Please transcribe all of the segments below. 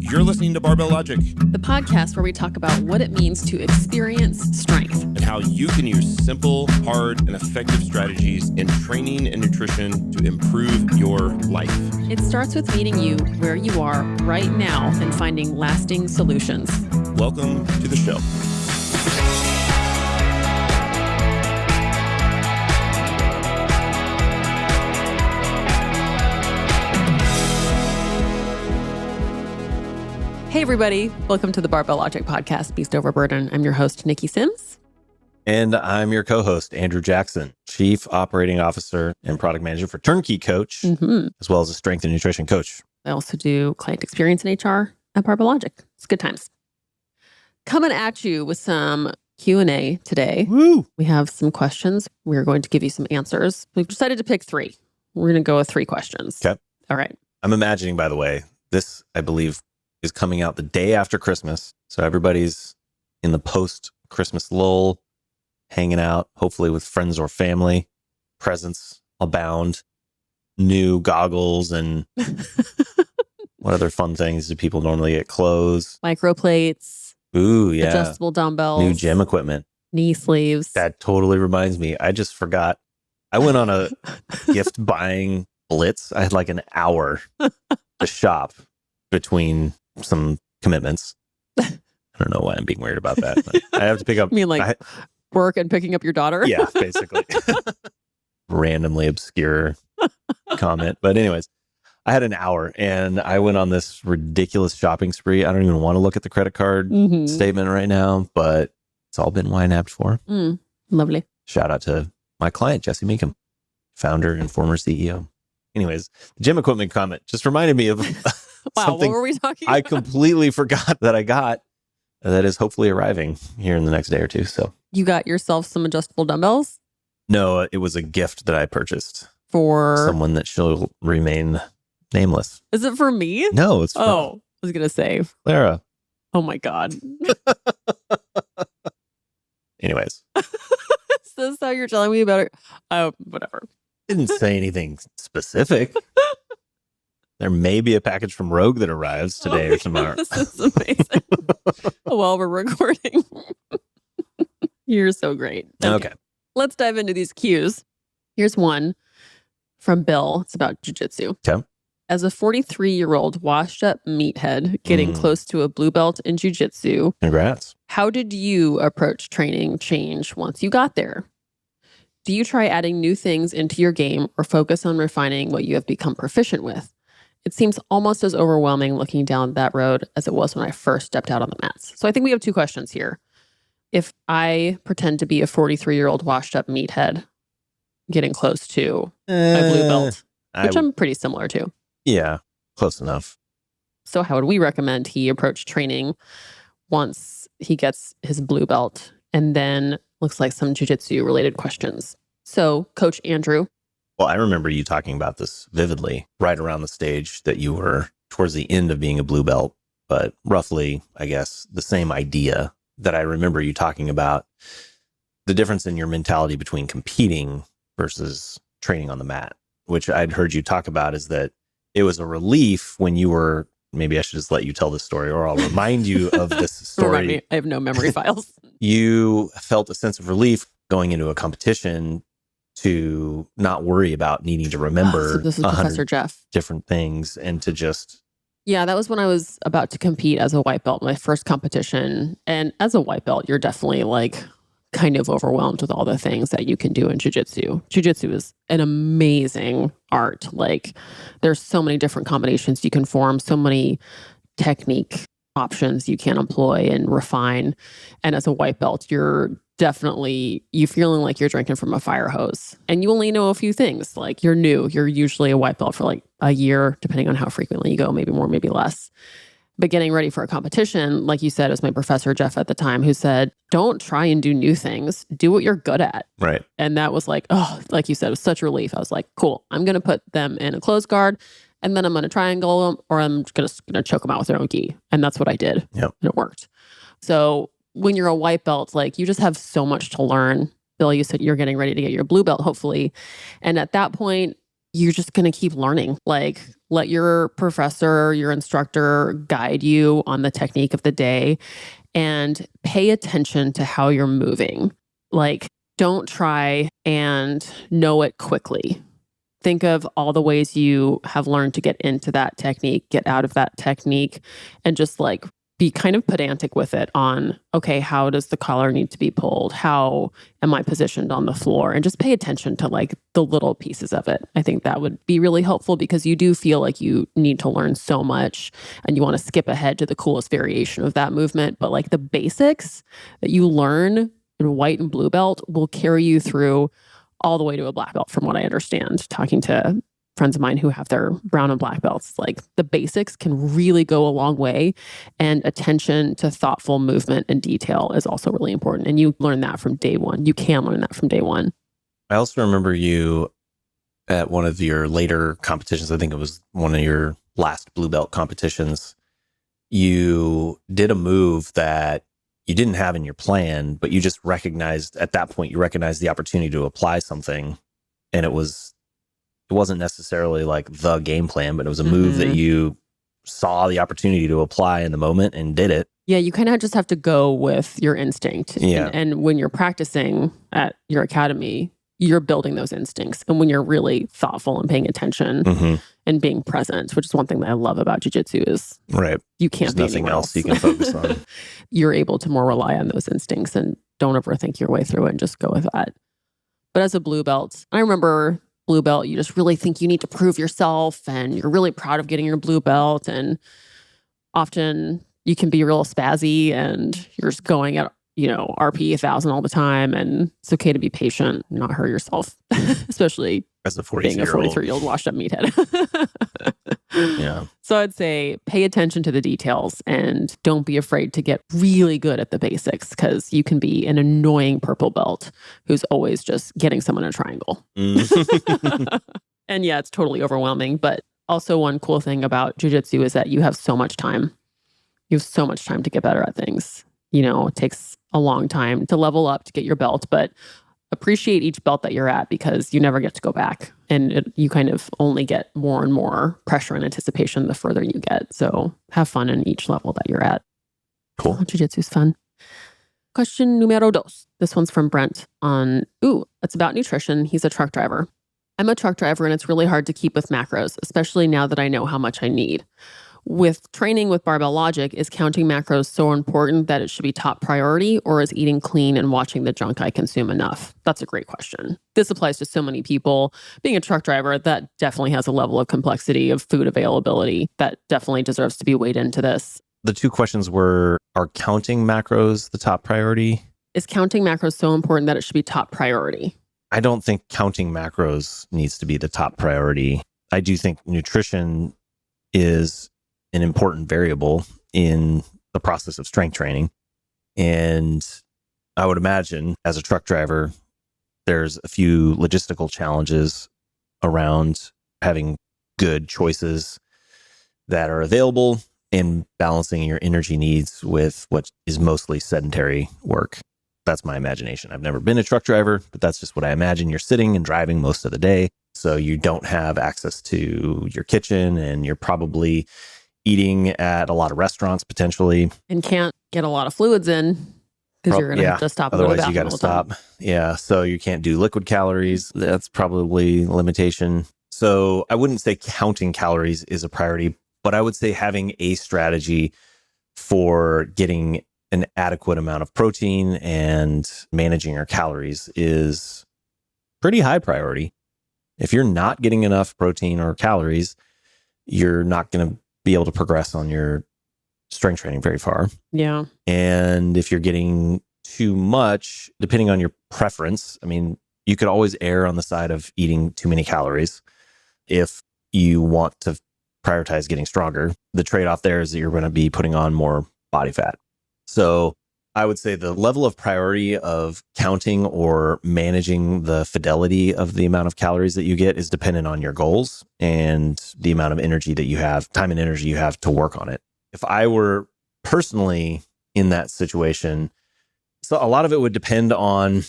You're listening to Barbell Logic, the podcast where we talk about what it means to experience strength and how you can use simple, hard, and effective strategies in training and nutrition to improve your life. It starts with meeting you where you are right now and finding lasting solutions. Welcome to the show. Hey, everybody. Welcome to the Barbell Logic podcast, Beast Over Burden. I'm your host, Niki Sims. And I'm your co-host, Andrew Jackson, Chief Operating Officer and Product Manager for Turnkey Coach, as well as a strength and nutrition coach. I also do client experience in HR at Barbell Logic. It's good times. Coming at you with some Q&A today. Woo! We have some questions. We're going to give you some answers. We've decided to pick three. We're going to go with three questions. Okay. All right. I'm imagining, by the way, this, I believe, is coming out the day after Christmas. So everybody's in the post-Christmas lull, hanging out, hopefully with friends or family. Presents abound. New goggles and what other fun things do people normally get? Clothes. Microplates. Ooh, yeah. Adjustable dumbbells. New gym equipment. Knee sleeves. That totally reminds me. I just forgot. I went on a gift buying blitz. I had like an hour to shop between some commitments. I don't know why I'm being weird about that. But I have to pick up. You mean like work and picking up your daughter? Yeah, basically. Randomly obscure comment. But anyways, I had an hour and I went on this ridiculous shopping spree. I don't even want to look at the credit card statement right now, but it's all been YNAB'd for. Lovely. Shout out to my client, Jesse Meekum, founder and former CEO. Anyways, the gym equipment comment just reminded me of wow, something what were we talking about? I completely forgot that I got that is hopefully arriving here in the next day or two. So you got yourself some adjustable dumbbells? No, it was a gift that I purchased For someone that shall remain nameless. Is it for me? No, it's for I was going to say. Clara. Oh my God. Anyways. Is this how you're telling me about it? Oh, whatever. Didn't say anything specific. There may be a package from Rogue that arrives today or tomorrow. This is amazing. While we're recording. You're so great. Okay. Let's dive into these cues. Here's one from Bill. It's about jiu-jitsu. Okay. As a 43-year-old washed-up meathead getting close to a blue belt in jiu-jitsu, Congrats. how did you approach training change once you got there? Do you try adding new things into your game or focus on refining what you have become proficient with? It seems almost as overwhelming looking down that road as it was when I first stepped out on the mats. So I think we have two questions here. If I pretend to be a 43-year-old washed-up meathead getting close to my blue belt, which I'm pretty similar to. Yeah, close enough. So how would we recommend he approach training once he gets his blue belt? And then looks like some jiu-jitsu related questions. So Coach Andrew. Well, I remember you talking about this vividly right around the stage that you were towards the end of being a blue belt, but roughly, I guess, the same idea that I remember you talking about, the difference in your mentality between competing versus training on the mat, which I'd heard you talk about is that it was a relief when you were, maybe I should just let you tell this story or I'll remind you of this story. Remind me, I have no memory files. You felt a sense of relief going into a competition to not worry about needing to remember So this is Professor Jeff. different things and to just... Yeah, that was when I was about to compete as a white belt, my first competition. And as a white belt, you're definitely like kind of overwhelmed with all the things that you can do in jiu-jitsu. Jiu-jitsu is an amazing art. Like there's so many different combinations you can form, so many technique options you can employ and refine. And as a white belt, you feeling like you're drinking from a fire hose and you only know a few things. Like you're new, you're usually a white belt for like a year, depending on how frequently you go, maybe more, maybe less. But getting ready for a competition, like you said, it was my professor, Jeff, at the time, who said, don't try and do new things. Do what you're good at. Right. And that was like, oh, like you said, it was such a relief. I was like, cool, I'm going to put them in a closed guard and then I'm going to triangle them or I'm going to choke them out with their own gi. And that's what I did. Yep. And it worked. So when you're a white belt, like you just have so much to learn. Bill, you said you're getting ready to get your blue belt, hopefully. And at that point, you're just going to keep learning. Like, let your professor, your instructor guide you on the technique of the day and pay attention to how you're moving. Like, don't try and know it quickly. Think of all the ways you have learned to get into that technique, get out of that technique, and just like be kind of pedantic with it on, okay, how does the collar need to be pulled? How am I positioned on the floor? And just pay attention to like the little pieces of it. I think that would be really helpful because you do feel like you need to learn so much and you want to skip ahead to the coolest variation of that movement. But like the basics that you learn in white and blue belt will carry you through all the way to a black belt, from what I understand, talking to friends of mine who have their brown and black belts. Like the basics can really go a long way, and attention to thoughtful movement and detail is also really important. And you learn that from day one. You can learn that from day one. I also remember you at one of your later competitions. I think it was one of your last blue belt competitions. You did a move that you didn't have in your plan, but you just recognized at that point, you recognized the opportunity to apply something. And it wasn't necessarily like the game plan, but it was a move that you saw the opportunity to apply in the moment and did it. Yeah, you kind of just have to go with your instinct. Yeah. And when you're practicing at your academy, you're building those instincts. And when you're really thoughtful and paying attention and being present, which is one thing that I love about jiu-jitsu, is right. You can't There's be nothing else you can focus on. You're able to more rely on those instincts and don't overthink your way through it and just go with that. But as a blue belt, I remember blue belt, you just really think you need to prove yourself and you're really proud of getting your blue belt. And often you can be real spazzy and you're just going at, RP 1,000 all the time. And it's okay to be patient, not hurt yourself, especially as a 43-year-old. Being a 43-year-old washed up meathead. Yeah. So I'd say pay attention to the details and don't be afraid to get really good at the basics, because you can be an annoying purple belt who's always just getting someone in a triangle. And yeah, it's totally overwhelming. But also one cool thing about jiu-jitsu is that you have so much time. You have so much time to get better at things. It takes a long time to level up to get your belt, but appreciate each belt that you're at because you never get to go back. And you kind of only get more and more pressure and anticipation the further you get. So have fun in each level that you're at. Cool. Jiu-jitsu is fun. Question numero dos. This one's from Brent it's about nutrition. He's a truck driver. I'm a truck driver and it's really hard to keep with macros, especially now that I know how much I need. With training with barbell logic, is counting macros so important that it should be top priority, or is eating clean and watching the junk I consume enough? That's a great question. This applies to so many people. Being a truck driver, that definitely has a level of complexity of food availability that definitely deserves to be weighed into this. The two questions were, are counting macros the top priority? Is counting macros so important that it should be top priority? I don't think counting macros needs to be the top priority. I do think nutrition is an important variable in the process of strength training. And I would imagine as a truck driver, there's a few logistical challenges around having good choices that are available and balancing your energy needs with what is mostly sedentary work. That's my imagination. I've never been a truck driver, but that's just what I imagine. You're sitting and driving most of the day. So you don't have access to your kitchen, and you're probably eating at a lot of restaurants potentially. And can't get a lot of fluids in because you're going to have to stop. Otherwise, you got to stop. Yeah. So you can't do liquid calories. That's probably a limitation. So I wouldn't say counting calories is a priority, but I would say having a strategy for getting an adequate amount of protein and managing your calories is pretty high priority. If you're not getting enough protein or calories, you're not going to be able to progress on your strength training very far. Yeah. And if you're getting too much, depending on your preference, I mean, you could always err on the side of eating too many calories if you want to prioritize getting stronger. The trade-off there is that you're going to be putting on more body fat. So I would say the level of priority of counting or managing the fidelity of the amount of calories that you get is dependent on your goals and the amount of energy that you have, time and energy you have to work on it. If I were personally in that situation, so a lot of it would depend on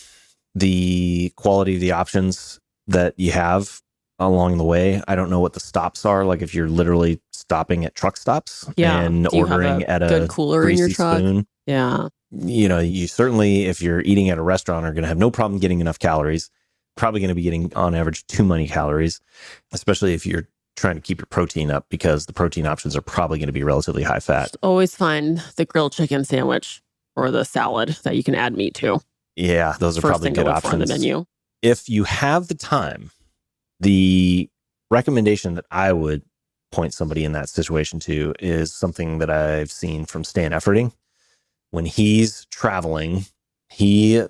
the quality of the options that you have along the way. I don't know what the stops are. Like if you're literally stopping at truck stops and Do you have ordering at a good cooler in your greasy truck? spoon. Yeah. You certainly, if you're eating at a restaurant, are going to have no problem getting enough calories. Probably going to be getting on average too many calories, especially if you're trying to keep your protein up, because the protein options are probably going to be relatively high fat. Just always find the grilled chicken sandwich or the salad that you can add meat to. Yeah, those are First probably thing to good look for on the options. menu. If you have the time, the recommendation that I would point somebody in that situation to is something that I've seen from Stan Efforting. When he's traveling, he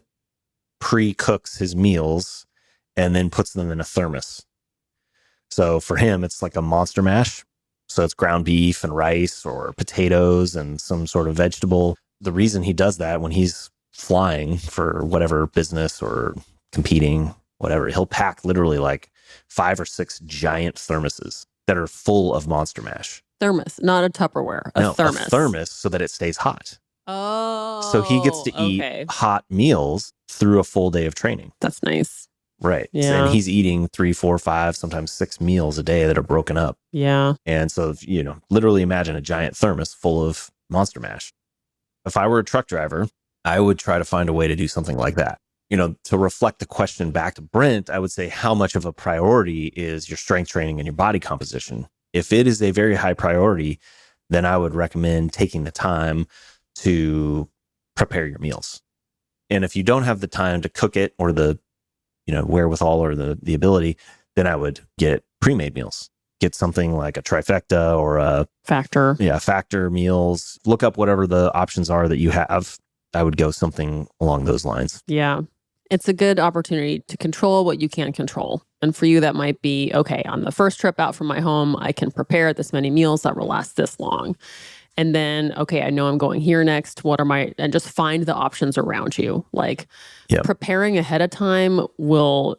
pre-cooks his meals and then puts them in a thermos. So for him, it's like a monster mash. So it's ground beef and rice or potatoes and some sort of vegetable. The reason he does that when he's flying for whatever business or competing, whatever, he'll pack literally like 5 or 6 giant thermoses that are full of monster mash. Thermos, not a Tupperware, a thermos. A thermos so that it stays hot. Oh. So he gets to eat hot meals through a full day of training. That's nice. Right. Yeah. And he's eating 3, 4, 5, sometimes 6 meals a day that are broken up. Yeah. And so, literally imagine a giant thermos full of monster mash. If I were a truck driver, I would try to find a way to do something like that. To reflect the question back to Brent, I would say, how much of a priority is your strength training and your body composition? If it is a very high priority, then I would recommend taking the time to prepare your meals. And if you don't have the time to cook it or the wherewithal or the ability, then I would get pre-made meals. Get something like a trifecta or a Factor. Yeah, Factor meals. Look up whatever the options are that you have. I would go something along those lines. Yeah. It's a good opportunity to control what you can control. And for you, that might be, okay, on the first trip out from my home, I can prepare this many meals that will last this long. And then, okay, I know I'm going here next. And just find the options around you. Like preparing ahead of time it'll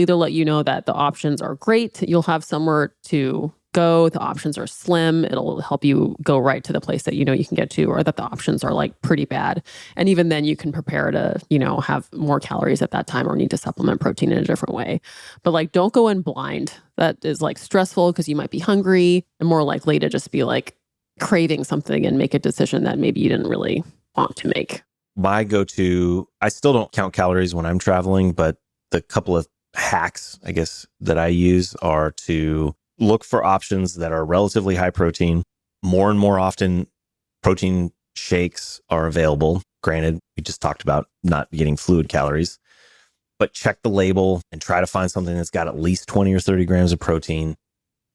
either let you know that the options are great. You'll have somewhere to go. The options are slim. It'll help you go right to the place that you can get to, or that the options are like pretty bad. And even then you can prepare to, have more calories at that time or need to supplement protein in a different way. But don't go in blind. That is stressful because you might be hungry and more likely to just be craving something and make a decision that maybe you didn't really want to make. My go-to, I still don't count calories when I'm traveling, but the couple of hacks, I guess, that I use are to look for options that are relatively high protein. More and more often, protein shakes are available. Granted, we just talked about not getting fluid calories, but check the label and try to find something that's got at least 20 or 30 grams of protein,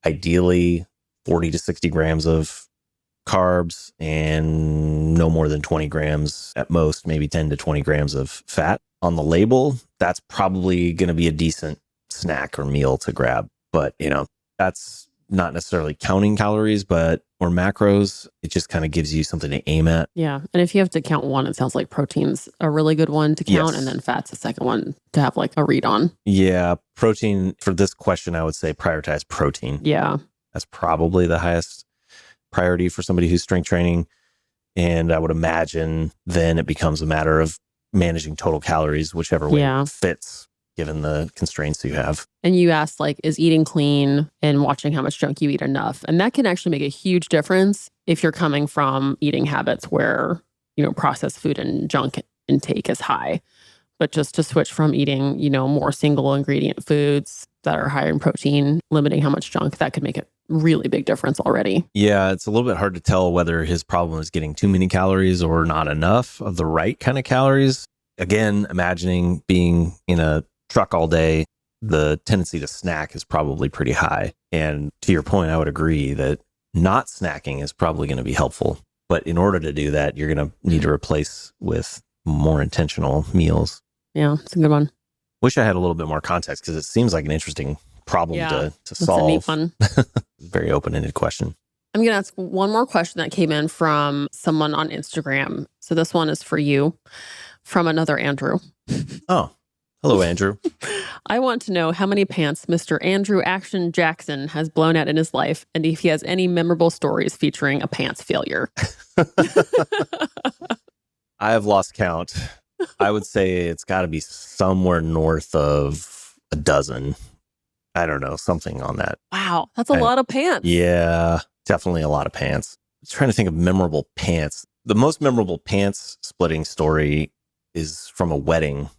ideally 40 to 60 grams of carbs, and no more than 20 grams at most, maybe 10 to 20 grams of fat. On the label, that's probably going to be a decent snack or meal to grab. But, that's not necessarily counting calories, or macros. It just kind of gives you something to aim at. Yeah. And if you have to count one, it sounds like protein's a really good one to count. Yes. And then fat's the second one to have a read on. Yeah. Protein, for this question, I would say prioritize protein. Yeah. That's probably the highest priority for somebody who's strength training. And I would imagine then it becomes a matter of managing total calories, whichever way fits, given the constraints you have. And you asked, is eating clean and watching how much junk you eat enough? And that can actually make a huge difference if you're coming from eating habits where, processed food and junk intake is high. But just to switch from eating, more single ingredient foods that are higher in protein, limiting how much junk, that could make a really big difference already. Yeah, it's a little bit hard to tell whether his problem is getting too many calories or not enough of the right kind of calories. Again, imagining being in a truck all day, the tendency to snack is probably pretty high. And to your point, I would agree that not snacking is probably going to be helpful. But in order to do that, you're going to need to replace with more intentional meals. Yeah, it's a good one. Wish I had a little bit more context because it seems like an interesting problem to solve. That's a neat one. Very open-ended question. I'm going to ask one more question that came in from someone on Instagram. So this one is for you from another Andrew. Oh, hello, Andrew. I want to know how many pants Mr. Andrew Action Jackson has blown out in his life and if he has any memorable stories featuring a pants failure. I have lost count. I would say it's got to be somewhere north of a dozen. I don't know, something on that. Wow. That's a lot of pants. Yeah, definitely a lot of pants. I'm trying to think of memorable pants. The most memorable pants splitting story is from a wedding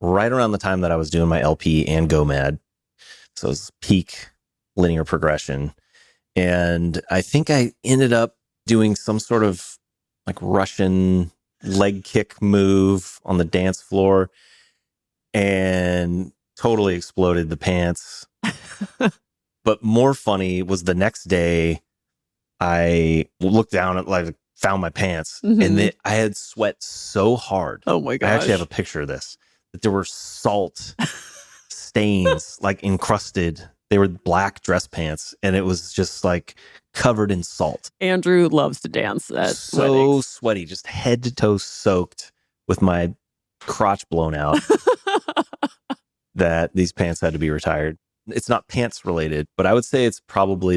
right around the time that I was doing my LP and GoMad. So it was peak linear progression. And I think I ended up doing some sort of like Russian leg kick move on the dance floor and totally exploded the pants. But more funny was the next day, I looked down at, like, found my pants, and I had sweat so hard. Oh my gosh. I actually have a picture of this, that there were salt stains like encrusted. They were black dress pants, and it was just like covered in salt. Andrew loves to dance at so weddings. Sweaty, just head to toe soaked with my crotch blown out that these pants had to be retired. It's not pants related, but I would say it's probably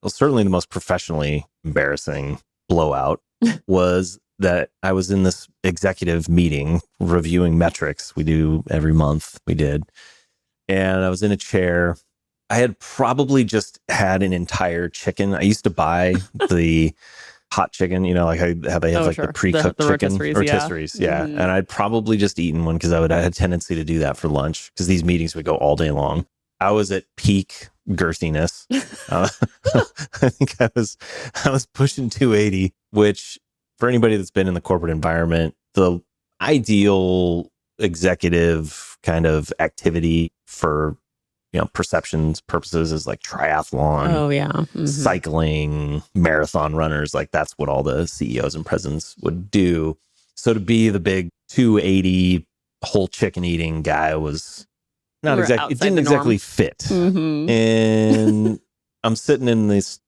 certainly the most professionally embarrassing blowout was that I was in this executive meeting reviewing metrics. We do every month. We did. And I was in a chair. I had probably just had an entire chicken. I used to buy the hot chicken, like how they have the pre-cooked the chicken. Rotisseries, yeah. And I'd probably just eaten one because I had a tendency to do that for lunch because these meetings would go all day long. I was at peak girthiness. I think I was pushing 280, which for anybody that's been in the corporate environment, the ideal executive kind of activity for perceptions purposes is like triathlon. Oh yeah. Cycling, marathon runners, like that's what all the CEOs and presidents would do. So to be the big 280 whole chicken eating guy was not exactly, it didn't exactly fit. And I'm sitting in this,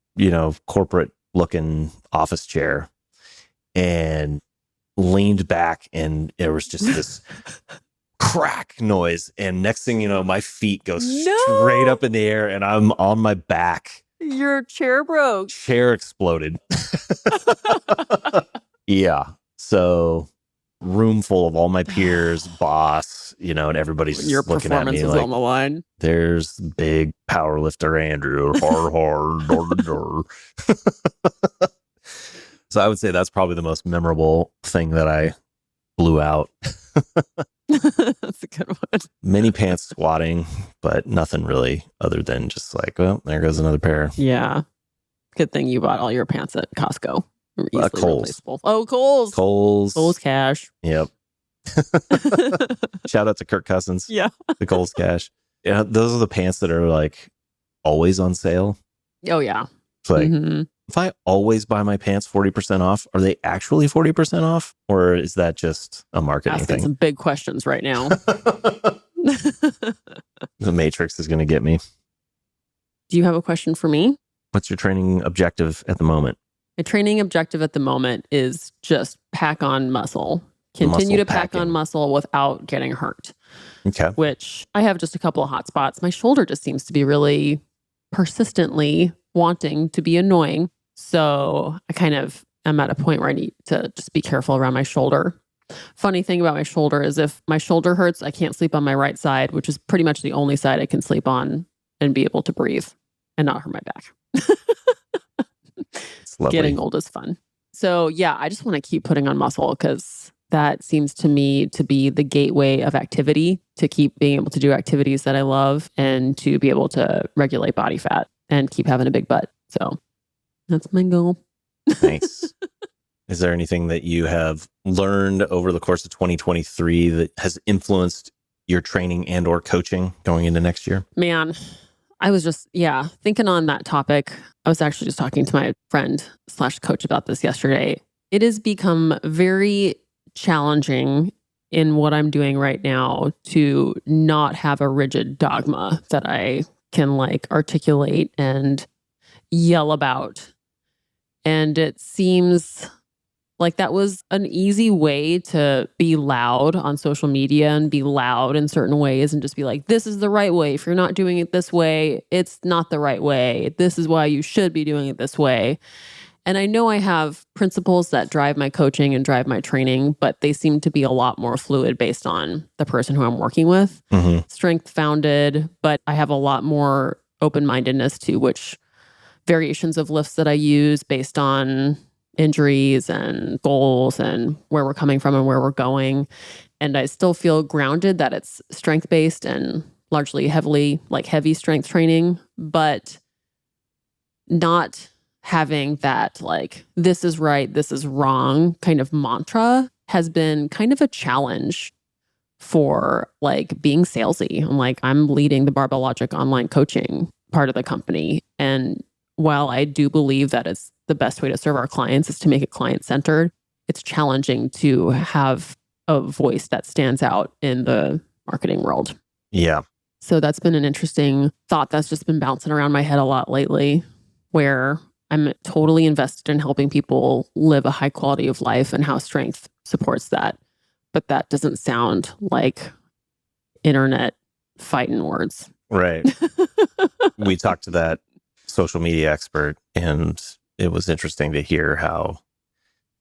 corporate looking office chair and leaned back, and there was just this crack noise. And next thing you know, my feet go straight up in the air and I'm on my back. Your chair broke. Chair exploded. Yeah. So room full of all my peers, boss, and everybody's just your looking at me performance is like, on the line. There's big powerlifter Andrew. So I would say that's probably the most memorable thing that I blew out. That's a good one. Many pants squatting, but nothing really other than just like, well, there goes another pair. Yeah. Good thing you bought all your pants at Costco. Easily Kohl's. replaceable. Oh, Kohl's. Kohl's cash. Yep. Shout out to Kirk Cousins. Yeah. The Kohl's cash. Yeah, those are the pants that are like always on sale. Oh yeah. It's like, if I always buy my pants 40% off, are they actually 40% off? Or is that just a marketing Asking thing? some big questions right now. The Matrix is going to get me. Do you have a question for me? What's your training objective at the moment? My training objective at the moment is just pack on muscle. Continue to pack on muscle without getting hurt. Okay. Which I have just a couple of hot spots. My shoulder just seems to be really persistently wanting to be annoying. So I kind of am at a point where I need to just be careful around my shoulder. Funny thing about my shoulder is if my shoulder hurts, I can't sleep on my right side, which is pretty much the only side I can sleep on and be able to breathe and not hurt my back. It's lovely. Getting old is fun. So yeah, I just want to keep putting on muscle because that seems to me to be the gateway of activity, to keep being able to do activities that I love and to be able to regulate body fat and keep having a big butt. So that's my goal. Nice. Is there anything that you have learned over the course of 2023 that has influenced your training and or coaching going into next year? Man, I was just, thinking on that topic. I was actually just talking to my friend / coach about this yesterday. It has become very challenging in what I'm doing right now to not have a rigid dogma that I can articulate and yell about. And it seems like that was an easy way to be loud on social media and be loud in certain ways and just be like, this is the right way. If you're not doing it this way, it's not the right way. This is why you should be doing it this way. And I know I have principles that drive my coaching and drive my training, but they seem to be a lot more fluid based on the person who I'm working with. Strength founded, but I have a lot more open-mindedness to which variations of lifts that I use based on injuries and goals and where we're coming from and where we're going. And I still feel grounded that it's strength-based and largely heavy strength training, but not having that this is right, this is wrong kind of mantra has been kind of a challenge for being salesy. I'm leading the Barbell Logic online coaching part of the company. And while I do believe that it's the best way to serve our clients is to make it client-centered, it's challenging to have a voice that stands out in the marketing world. Yeah. So that's been an interesting thought that's just been bouncing around my head a lot lately, where I'm totally invested in helping people live a high quality of life and how strength supports that. But that doesn't sound like internet fighting words. Right. We talked to that social media expert, and it was interesting to hear how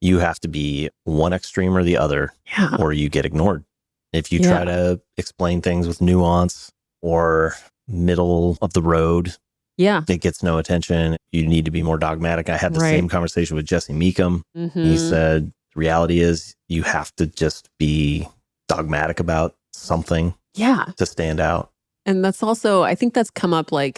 you have to be one extreme or the other, or you get ignored. If you try to explain things with nuance or middle of the road, it gets no attention. You need to be more dogmatic. I had the same conversation with Jesse Meekum. He said, the reality is you have to just be dogmatic about something to stand out. And that's also, I think that's come up when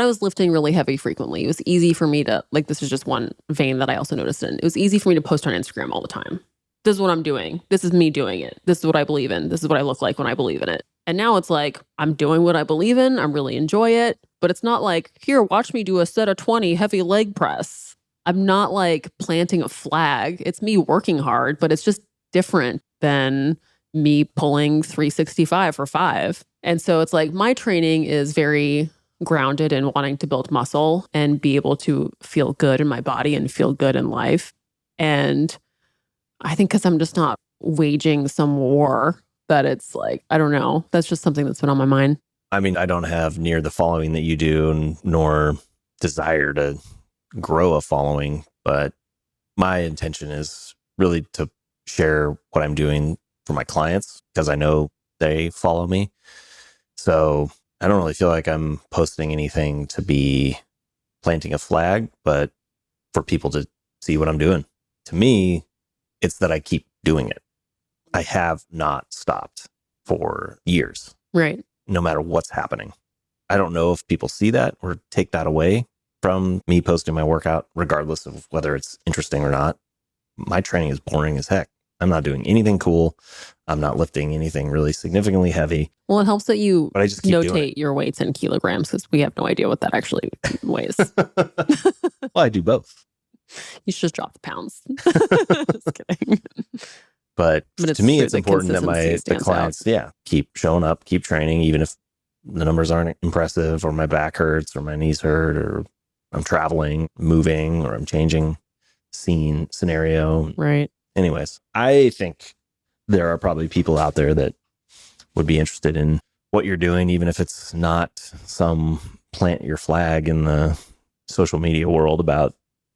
I was lifting really heavy frequently, it was easy for me to, this is just one vein that I also noticed in. It was easy for me to post on Instagram all the time. This is what I'm doing. This is me doing it. This is what I believe in. This is what I look like when I believe in it. And now it's I'm doing what I believe in. I really enjoy it. But it's not here, watch me do a set of 20 heavy leg press. I'm not planting a flag. It's me working hard, but it's just different than me pulling 365 for 5. And so it's my training is very grounded in wanting to build muscle and be able to feel good in my body and feel good in life. And I think because I'm just not waging some war that it's I don't know. That's just something that's been on my mind. I mean, I don't have near the following that you do, nor desire to grow a following, but my intention is really to share what I'm doing for my clients because I know they follow me. So I don't really feel like I'm posting anything to be planting a flag, but for people to see what I'm doing. To me, it's that I keep doing it. I have not stopped for years. Right. No matter what's happening. I don't know if people see that or take that away from me posting my workout, regardless of whether it's interesting or not. My training is boring as heck. I'm not doing anything cool. I'm not lifting anything really significantly heavy. Well, it helps that you but I just keep notate your weights in kilograms because we have no idea what that actually weighs. Well, I do both. You should just drop the pounds. Just kidding. But to me, it's important that the clients, out. Keep showing up, keep training, even if the numbers aren't impressive or my back hurts or my knees hurt or I'm traveling, moving, or I'm changing scene, scenario. Right. Anyways, I think there are probably people out there that would be interested in what you're doing, even if it's not some plant your flag in the social media world about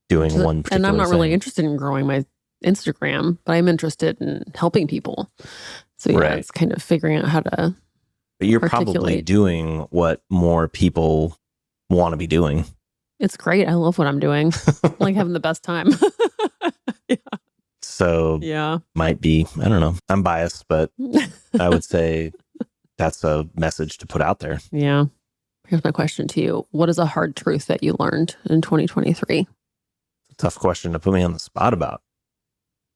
doing one particular And I'm not really thing. interested in growing my Instagram, but I'm interested in helping people. So it's kind of figuring out how to But you're probably doing what more people want to be doing. It's great. I love what I'm doing. I'm having the best time. So might be, I don't know. I'm biased, but I would say that's a message to put out there. Yeah. Here's my question to you. What is a hard truth that you learned in 2023? Tough question to put me on the spot about.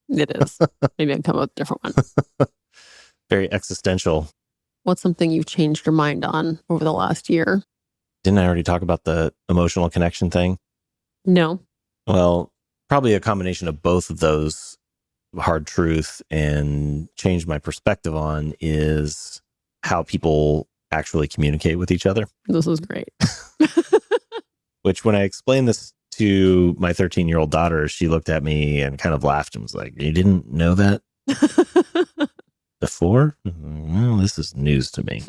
It is. Maybe I can come up with a different one. Very existential. What's something you've changed your mind on over the last year? Didn't I already talk about the emotional connection thing? No. Well, probably a combination of both of those. Hard truth and change my perspective on is how people actually communicate with each other. This is great. Which when I explained this to my 13-year-old daughter, she looked at me and kind of laughed and was like, "You didn't know that before?" Well, this is news to me.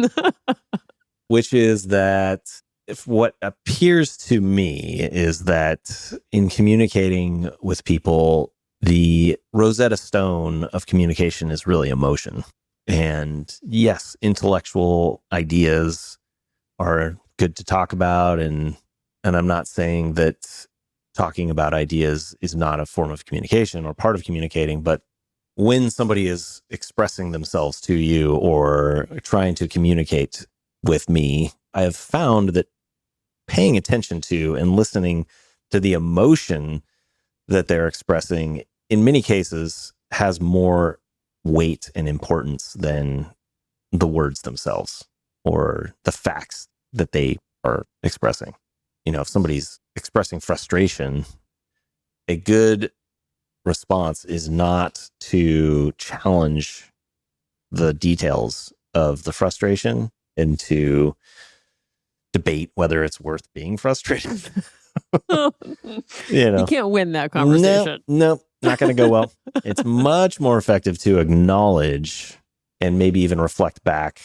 Which is that if what appears to me is that in communicating with people, the Rosetta Stone of communication is really emotion. And yes, intellectual ideas are good to talk about. And I'm not saying that talking about ideas is not a form of communication or part of communicating, but when somebody is expressing themselves to you or trying to communicate with me, I have found that paying attention to and listening to the emotion that they're expressing in many cases has more weight and importance than the words themselves or the facts that they are expressing. You know, if somebody's expressing frustration, a good response is not to challenge the details of the frustration and to debate whether it's worth being frustrated. You You can't win that conversation. No, not going to go well. It's much more effective to acknowledge and maybe even reflect back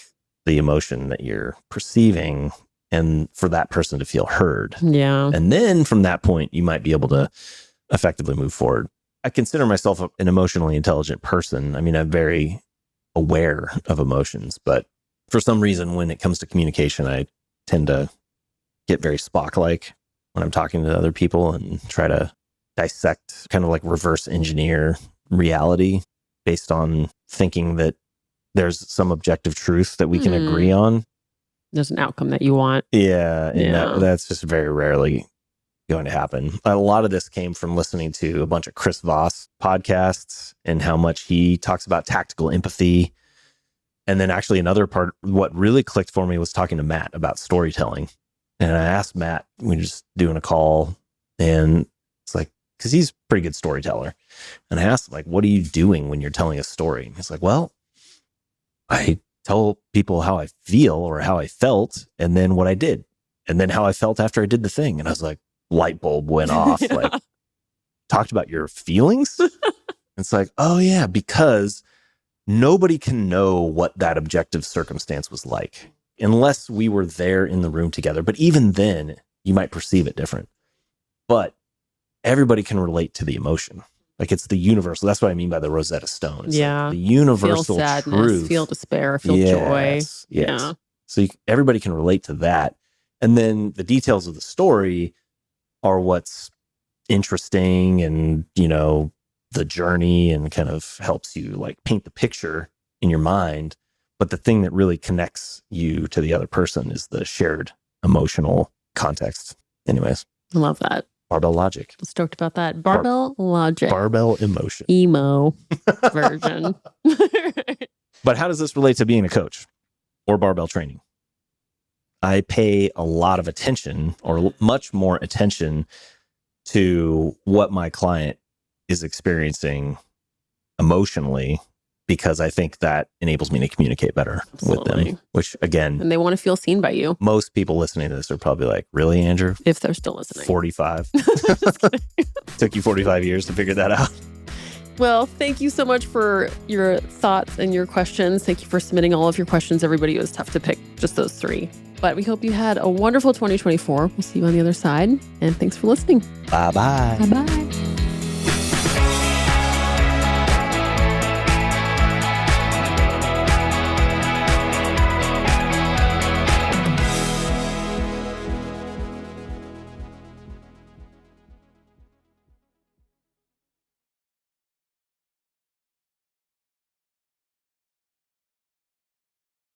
the emotion that you're perceiving and for that person to feel heard. Yeah. And then from that point, you might be able to effectively move forward. I consider myself an emotionally intelligent person. I mean, I'm very aware of emotions, but for some reason, when it comes to communication, I tend to get very Spock-like when I'm talking to other people and try to dissect, kind of like reverse engineer reality based on thinking that there's some objective truth that we can agree on. There's an outcome that you want. Yeah. And that's just very rarely going to happen. A lot of this came from listening to a bunch of Chris Voss podcasts and how much he talks about tactical empathy. And then actually another part, what really clicked for me was talking to Matt about storytelling. And I asked Matt, we were just doing a call, and it's like, because he's a pretty good storyteller. And I asked him, like, what are you doing when you're telling a story? And he's like, well, I tell people how I feel or how I felt, and then what I did, and then how I felt after I did the thing. And I was like, light bulb went off. Yeah. Like, talked about your feelings? It's like, oh yeah, because nobody can know what that objective circumstance was like unless we were there in the room together. But even then, you might perceive it different. But everybody can relate to the emotion. Like, it's the universal. That's what I mean by the Rosetta Stone. It's like the universal feel sadness, truth. feel despair, feel joy. Yes. Yeah. So everybody can relate to that. And then the details of the story are what's interesting and, you know, the journey, and kind of helps you like paint the picture in your mind. But the thing that really connects you to the other person is the shared emotional context. Anyways. I love that. Barbell logic. I'm stoked about that. Barbell logic. Barbell emotion. Emo version. But how does this relate to being a coach or barbell training? I pay a lot of attention, or much more attention, to what my client is experiencing emotionally, because I think that enables me to communicate better with them, which again, and they want to feel seen by you. Most people listening to this are probably like, really, Andrew? If they're still listening. 45. Took you 45 years to figure that out. Well, thank you so much for your thoughts and your questions. Thank you for submitting all of your questions. Everybody, it was tough to pick just those 3. But we hope you had a wonderful 2024. We'll see you on the other side. And thanks for listening. Bye-bye. Bye-bye.